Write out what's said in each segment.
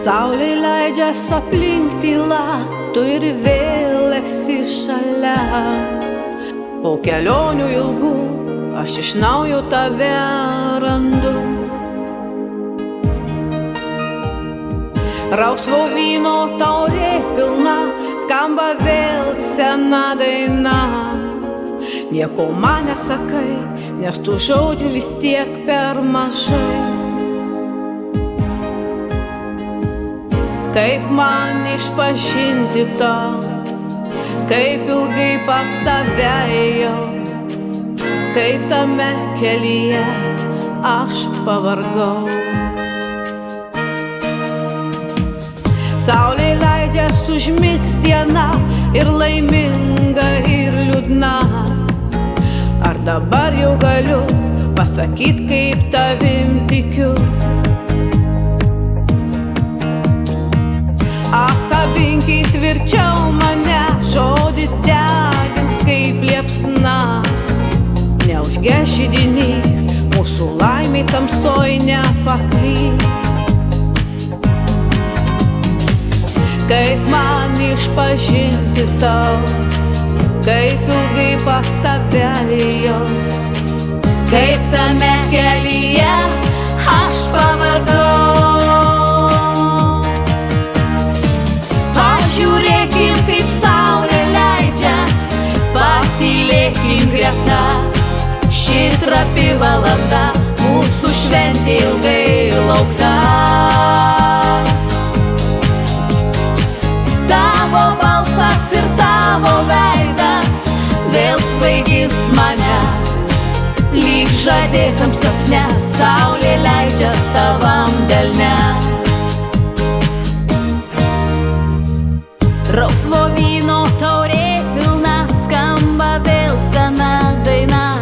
Saulė leidžias aplink tyla, tu ir vėl esi šalia. Po kelionių ilgų aš iš naujo tave randu. Rausvo vyno taurė pilna, skamba vėl sena daina. Nieko man nesakai, nes tų žodžių vis tiek per mažai. Kaip man išpažinti tau, kaip ilgai pas tave ėjau, kaip tame kelyje aš pavargau. Saulė leidžias užmigt diena, ir laiminga, ir liūdna. Ar dabar jau galiu pasakyt, kaip tavim tikiu? Apkabinkit tvirčiau mane, žodis degins kaip liepsna. Neužges židinys, mūsų laimė tamsoj nepaklys. Kaip man išpažinti tau, kaip ilgai pas tave ėjau, kaip tame kelyje aš pavargau. Pažiūrėkim, kaip saulė leidžias, patylėkim greta. Ši trapi valanda, mūsų šventė ilgai laukta. Tavo balsas ir tavo veidas vėl svaigins mane. Lyg žadėtam sapne, saulė leidžias tavam delne. Rausvo vyno taurė pilna, skamba vėl sena daina.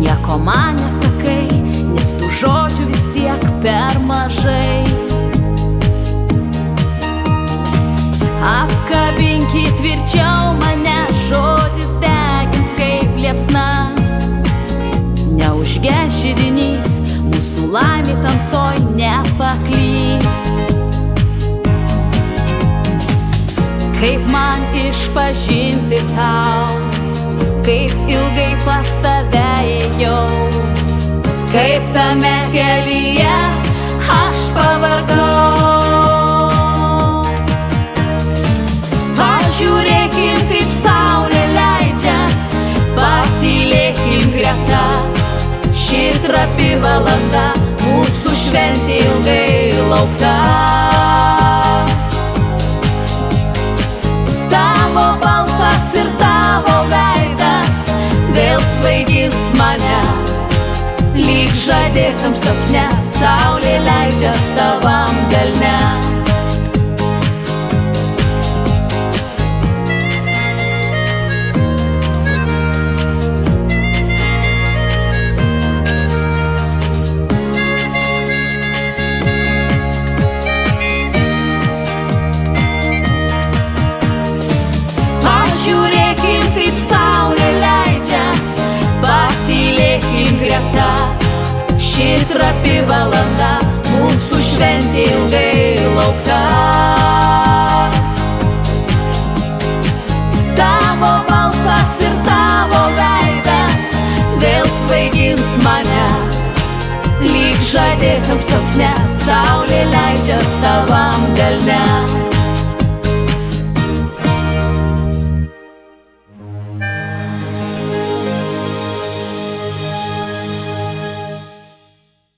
Nieko man nesakai, nes tų žodžių vis tiek per mažai. Apkabinkit tvirčiau mane, žodis degins kaip liepsna. Neužges židinys, mūsų laimė tamsoj nepaklys. Kaip man išpažinti tau, kaip ilgai pas tave ėjau, kaip tame kelyje aš pavargau. Pažiūrėkim, kaip saulė leidžias, patylėkim greta. Ši trapi valanda, mūsų šventė ilgai laukta. Tavo balsas ir tavo veidas vėl svaigins mane. Lyg žadėtam sapne, saulė leidžias tavam delne. Pažiūrėkim, kaip saulė leidžias, patylėkim greta. Ši trapi valanda, mūsų šventė ilgai laukta. Tavo balsas ir tavo veidas vėl svaigins mane. Lyg žadėtam sapne, saulė leidžias tavam delne.